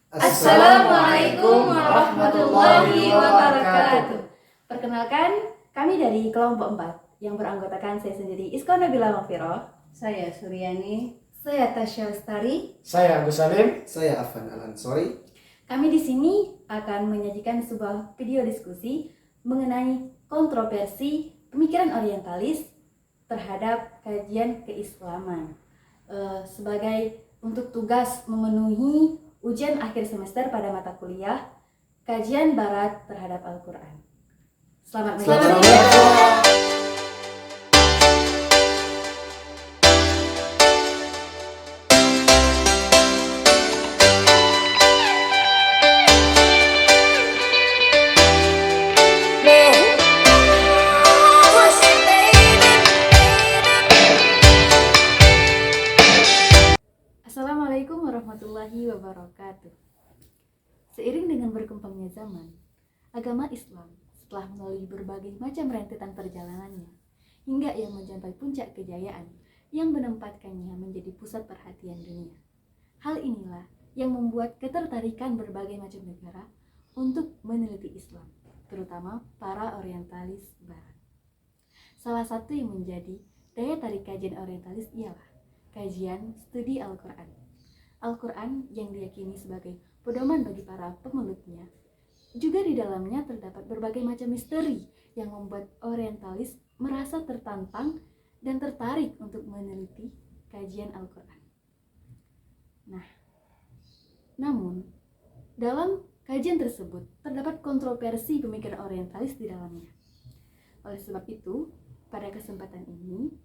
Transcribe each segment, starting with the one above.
Assalamualaikum warahmatullahi wabarakatuh. Perkenalkan, kami dari kelompok 4 yang beranggotakan saya sendiri Iskon Nabila Mafiro, Saya Suryani, saya Tasya Lestari, saya Agus Salim, saya Afan Al-Ansori. Kami di sini akan menyajikan sebuah video diskusi mengenai kontroversi pemikiran orientalis terhadap kajian keislaman. Sebagai untuk tugas memenuhi ujian akhir semester pada mata kuliah kajian barat terhadap Al-Quran. Selamat menyaksikan. Assalamualaikum warahmatullahi wabarakatuh. Seiring dengan berkembangnya zaman, agama Islam setelah melalui berbagai macam rentetan perjalanannya hingga ia mencapai puncak kejayaan yang menempatkannya menjadi pusat perhatian dunia. Hal inilah yang membuat ketertarikan berbagai macam negara untuk meneliti Islam, terutama para orientalis barat. Salah satu yang menjadi daya tarik kajian orientalis ialah kajian studi Al-Quran. Al-Quran yang diyakini sebagai pedoman bagi para pemeluknya. Juga di dalamnya terdapat berbagai macam misteri yang membuat orientalis merasa tertantang dan tertarik untuk meneliti kajian Al-Quran. Namun, dalam kajian tersebut terdapat kontroversi pemikiran orientalis di dalamnya. Oleh sebab itu, pada kesempatan ini,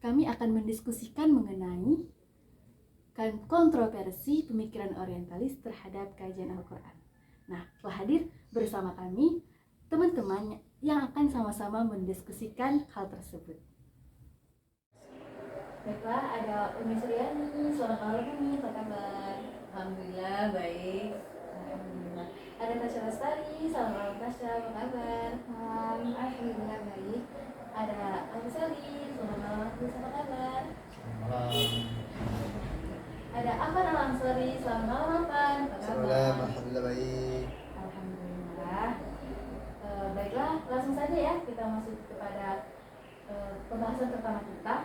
kami akan mendiskusikan mengenai kontroversi pemikiran orientalis terhadap kajian Al-Quran. Nah, telah hadir bersama kami teman-teman yang akan sama-sama mendiskusikan hal tersebut. Baiklah, ada Umi Suryani. Selamat malam Umi, apa kabar? Alhamdulillah baik. Alhamdulillah. Ada Tasya Lestari. Selamat malam Tasya, apa kabar? Alhamdulillah baik. Ada Agus Salim. Selamat malam Agus, apa kabar? Ada Afan Al-Ansori. Selamat malam Afan, apa kabar? Alhamdulillah baik. Alhamdulillah. Baiklah, langsung saja ya kita masuk kepada pembahasan pertama kita.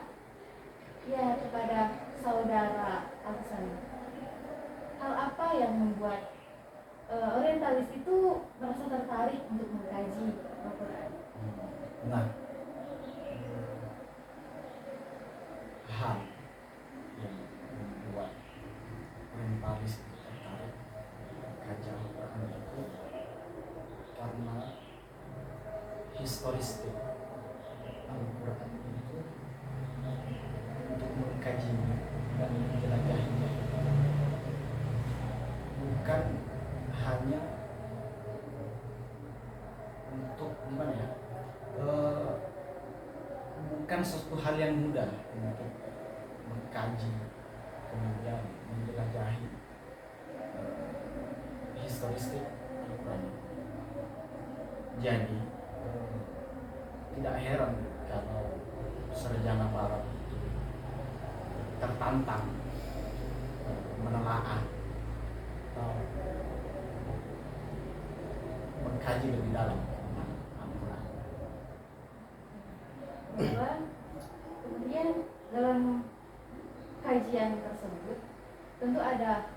Ya, kepada saudara Aksan. Hal apa yang membuat orientalis itu merasa tertarik untuk mengkaji Al-Quran? Nah, hal yang membuat orientalis itu tertarik kaji Al-Quran itu karena historistik Al-Quran itu untuk mengkajinya dan menjelajahinya bukan hanya untuk gimana ya, bukan suatu hal yang mudah untuk mengkaji kemudian menjelajahi historistik Al-Quran. Jadi tidak heran kalau sarjana barat itu tertantang menelaah atau mengkaji lebih dalam tentang Al-Quran. Kemudian dalam kajian tersebut tentu ada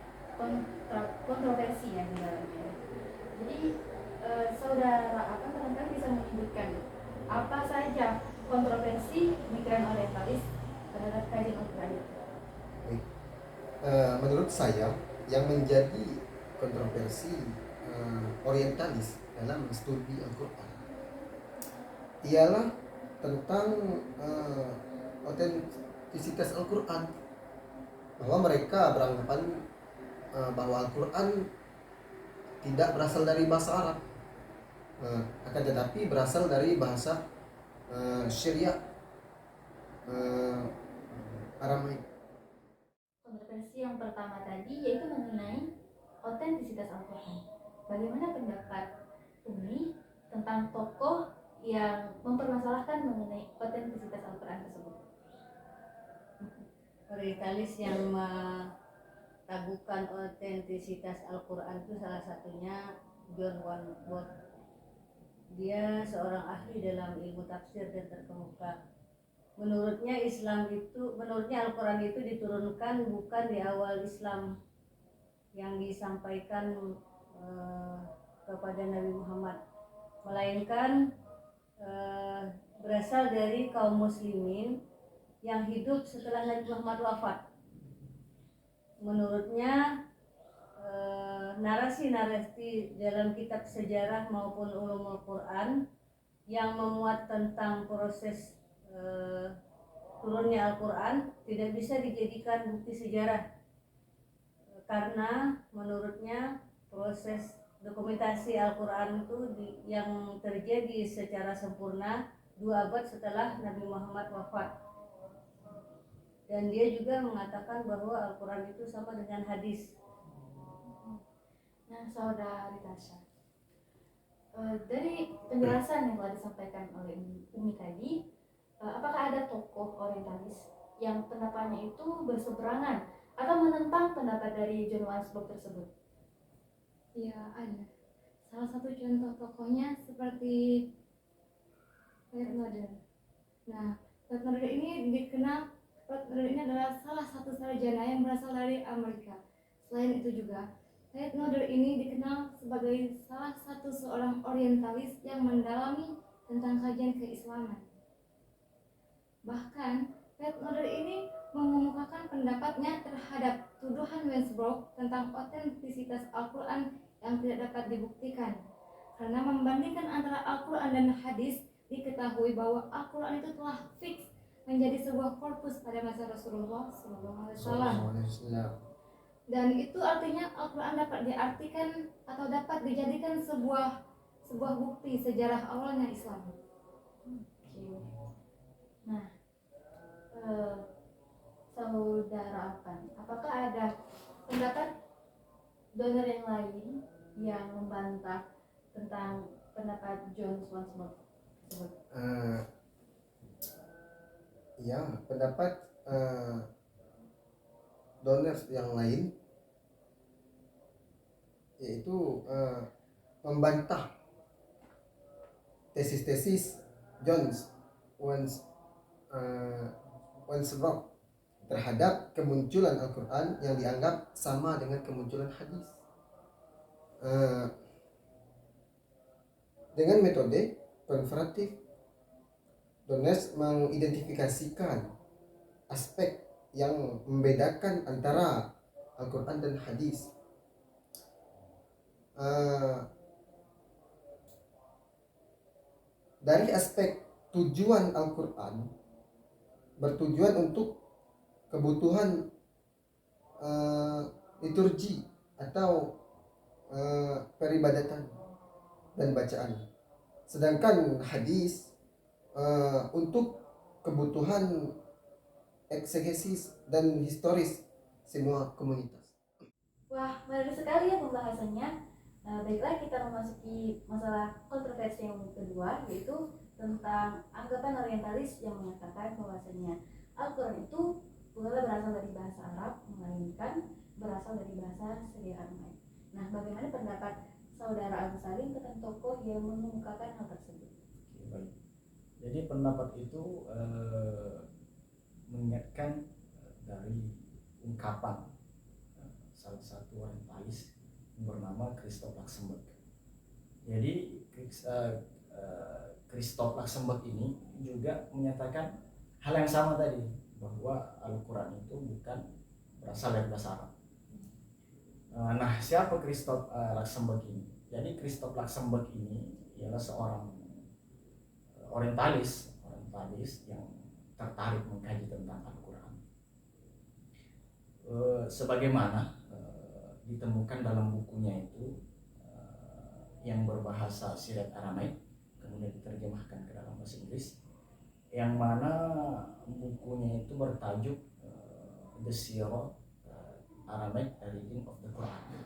kontroversi ya di dalamnya. Jadi saudara akan barangkali bisa menyebutkan apa saja kontroversi pemikiran orientalis terhadap kajian Al-Quran. Baik. Menurut saya yang menjadi kontroversi orientalis dalam studi Al-Quran ialah tentang otentisitas Al-Quran, bahwa mereka beranggapan bahwa Al-Quran tidak berasal dari bahasa Arab, akan tetapi berasal dari bahasa Syriac, Aramaik. Kontroversi yang pertama tadi yaitu mengenai otentisitas Al-Quran. Bagaimana pendapat Umi tentang tokoh yang mempermasalahkan mengenai otentisitas Al-Quran tersebut? Orientalis yang meragukan otentisitas Al-Quran itu salah satunya John Wanworth. Dia seorang ahli dalam ilmu tafsir dan terkemuka. Menurutnya Al-Quran itu diturunkan bukan di awal Islam yang disampaikan kepada Nabi Muhammad, melainkan berasal dari kaum muslimin yang hidup setelah Nabi Muhammad wafat. Menurutnya narasi-narasi dalam kitab sejarah maupun ulumul Quran yang memuat tentang proses turunnya Al-Quran tidak bisa dijadikan bukti sejarah, karena menurutnya proses dokumentasi Al-Quran itu yang terjadi secara sempurna 2 abad setelah Nabi Muhammad wafat. Dan dia juga mengatakan bahwa Al-Quran itu sama dengan hadis. Nah, Saudari Tasya, dari penjelasan yang telah disampaikan oleh Umi tadi, apakah ada tokoh orientalis yang pendapatnya itu berseberangan atau menentang pendapat dari John Wansburg tersebut? Ya, ada. Salah satu contoh tokohnya seperti Fred Noden. Nah, Fred Noden ini adalah salah satu sarjana yang berasal dari Amerika. Selain itu juga, Fred Noden ini dikenal sebagai salah satu seorang orientalis yang mendalami tentang kajian keislaman. Bahkan, Fred Noden ini mengemukakan pendapatnya terhadap tuduhan Wansburg tentang otentisitas Al-Quran yang tidak dapat dibuktikan. Karena membandingkan antara Al-Quran dan hadis, diketahui bahwa Al-Quran itu telah fix menjadi sebuah korpus pada masa Rasulullah SAW. Dan itu artinya Al-Quran dapat diartikan atau dapat dijadikan sebuah bukti sejarah awalnya Islam. Nah, Saudara Afan, apakah ada pendapat donor yang lain yang membantah tentang pendapat John Swansburg tersebut? Ya, pendapat donor yang lain yaitu membantah tesis-tesis John Wansburg terhadap kemunculan Al-Quran yang dianggap sama dengan kemunculan hadis. Dengan metode konfrontatif, Doners mengidentifikasikan aspek yang membedakan antara Al-Quran dan hadis. Dari aspek tujuan Al-Quran bertujuan untuk kebutuhan liturgi atau peribadatan dan bacaan, sedangkan hadis untuk kebutuhan eksegesis dan historis semua komunitas. Wah, menarik sekali ya pembahasannya. Baiklah, kita memasuki masalah kontroversi yang kedua, yaitu tentang anggapan orientalis yang menyatakan bahwasanya Al-Quran itu bukanlah berasal dari bahasa Arab, melainkan berasal dari bahasa Syria Aramaik. Nah, bagaimana pendapat Saudara Agus Salim tentang tokoh yang mengemukakan hal tersebut? Baik. Jadi pendapat itu mengingatkan dari ungkapan salah satu orientalis bernama Christoph Luxemburg. Jadi Christoph Luxemburg ini juga menyatakan hal yang sama tadi, bahwa Al-Quran itu bukan berasal dari bahasa Arab. Nah, siapa Christoph Luxemburg ini? Jadi Christoph Luxemburg ini ialah seorang orientalis yang tertarik mengkaji tentang Al-Quran. Sebagaimana ditemukan dalam bukunya itu yang berbahasa Syriac Aramaik, kemudian diterjemahkan ke dalam bahasa Inggris, yang mana bukunya itu bertajuk The Syriac Aramaik Reading of the Quran,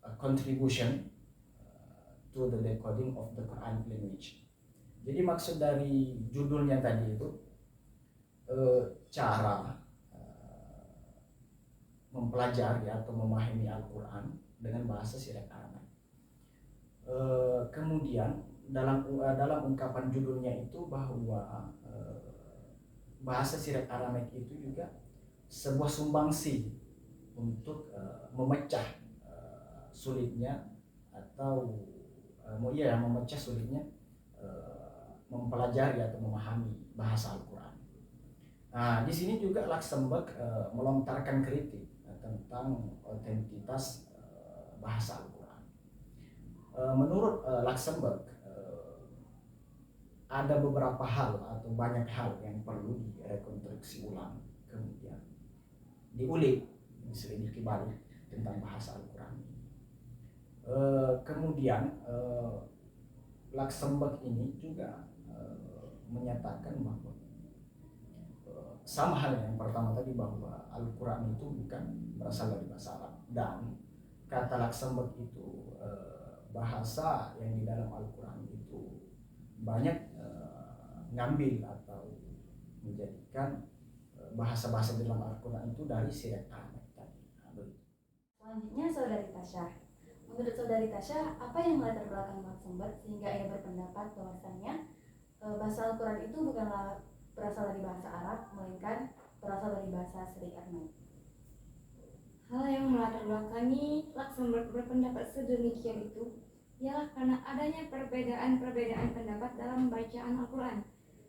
a contribution to the decoding of the Quran language. Jadi maksud dari judulnya tadi itu cara mempelajari atau memahami Al-Quran dengan bahasa Syriac Aramaik. Kemudian dalam ungkapan judulnya itu bahwa bahasa Syriac Aramaik itu juga sebuah sumbangsi untuk memecah sulitnya atau memecah sulitnya mempelajari atau memahami bahasa Al-Quran. Nah, di sini juga Luxemburg melontarkan kritik tentang otentitas bahasa Al-Quran. Menurut Luxemburg, ada beberapa hal atau banyak hal yang perlu direkonstruksi ulang, kemudian diulik, diselidiki balik tentang bahasa Al-Quran. Kemudian Luxemburg ini juga menyatakan bahwa sama halnya yang pertama tadi, bahwa Al-Quran itu bukan berasal dari bahasa Arab, dan kata Luxemburg itu bahasa yang di dalam Al-Quran itu banyak ngambil atau menjadikan bahasa-bahasa di dalam Al-Quran itu dari Syriac Aramaik tadi. Selanjutnya Saudari Tasya. Menurut Saudari Tasya, apa yang melatar belakang Luxemburg sehingga ia berpendapat bahwasannya bahasa Al-Quran itu bukanlah berasal dari bahasa Arab, melainkan berasal dari bahasa Syriac Aramaik? Hal yang melatar belakangi Luxemburg berpendapat sedemikian itu ialah karena adanya perbedaan pendapat dalam bacaan Al-Quran,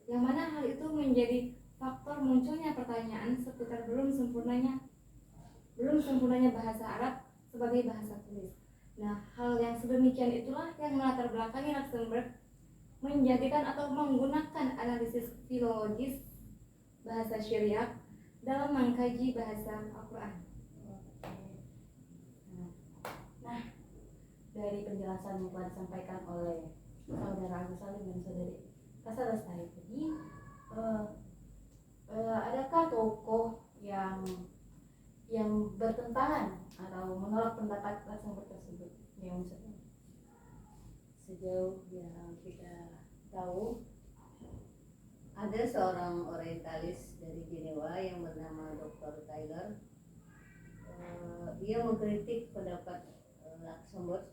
yang mana hal itu menjadi faktor munculnya pertanyaan seputar belum sempurnanya bahasa Arab sebagai bahasa tulis. Nah, hal yang sedemikian itulah yang melatar belakangi Luxemburg menjadikan atau menggunakan analisis filologis bahasa Syriac dalam mengkaji bahasa Al-Quran. Nah, dari penjelasan yang telah disampaikan oleh Saudara Agus Salim dan Saudari Kasa Lestari tadi, adakah tokoh yang bertentangan atau menolak pendapat Luxemburg tersebut? Ya, maksudnya Sejauh yang kita tahu, ada seorang orientalis dari Jenewa yang bernama Dr. Taylor. Dia mengkritik pendapat Luxemburg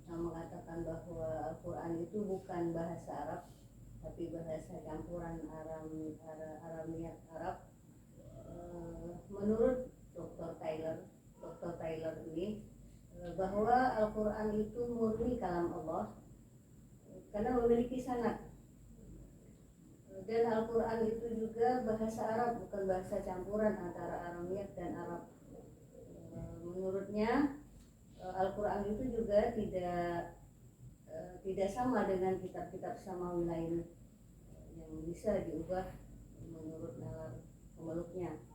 yang mengatakan bahwa Al-Quran itu bukan bahasa Arab, tapi bahasa campuran Aramiat Arab. Menurut Dr. Taylor ini, bahwa Al-Quran itu murni kalam Allah karena memiliki sanad, dan Al-Quran itu juga bahasa Arab, bukan bahasa campuran antara Aramiat dan Arab. Menurutnya Al-Quran itu juga tidak sama dengan kitab-kitab samawi lain yang bisa diubah menurut nalar pemeluknya.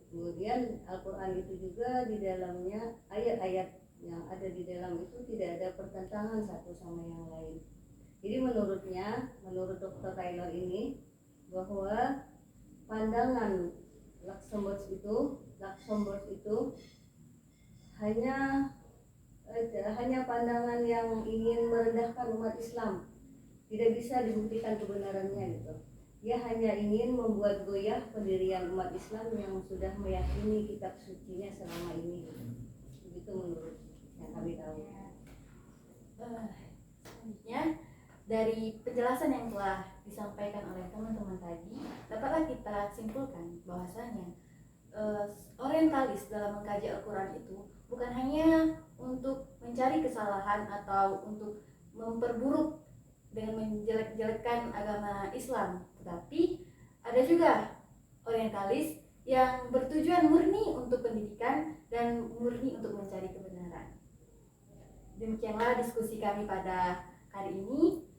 Kemudian Al-Quran itu juga di dalamnya ayat-ayat yang ada di dalam itu tidak ada pertentangan satu sama yang lain. Jadi menurut Dr. Taylor ini, bahwa pandangan Luxemburg itu hanya pandangan yang ingin merendahkan umat Islam, tidak bisa dibuktikan kebenarannya gitu. Dia hanya ingin membuat goyah pendirian umat Islam yang sudah meyakini kitab sucinya selama ini. Begitu menurut yang kami tahu. Selanjutnya, dari penjelasan yang telah disampaikan oleh teman-teman tadi, dapatlah kita simpulkan bahwasanya orientalis dalam mengkaji Al-Quran itu bukan hanya untuk mencari kesalahan atau untuk memperburuk dengan menjelek-jelekkan agama Islam, tetapi ada juga orientalis yang bertujuan murni untuk pendidikan dan murni untuk mencari kebenaran. Demikianlah diskusi kami pada hari ini.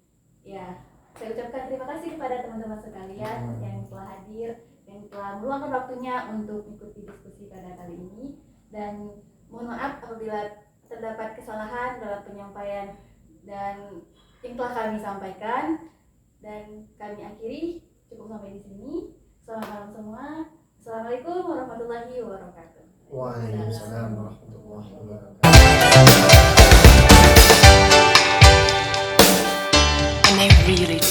Ya, saya ucapkan terima kasih kepada teman-teman sekalian yang telah hadir, yang telah meluangkan waktunya untuk mengikuti diskusi pada kali ini, dan mohon maaf apabila terdapat kesalahan dalam penyampaian dan yang telah kami sampaikan, dan kami akhiri cukup sampai di sini. Selamat malam semua. Assalamualaikum warahmatullahi wabarakatuh. Waalaikumsalam warahmatullahi wabarakatuh. And they really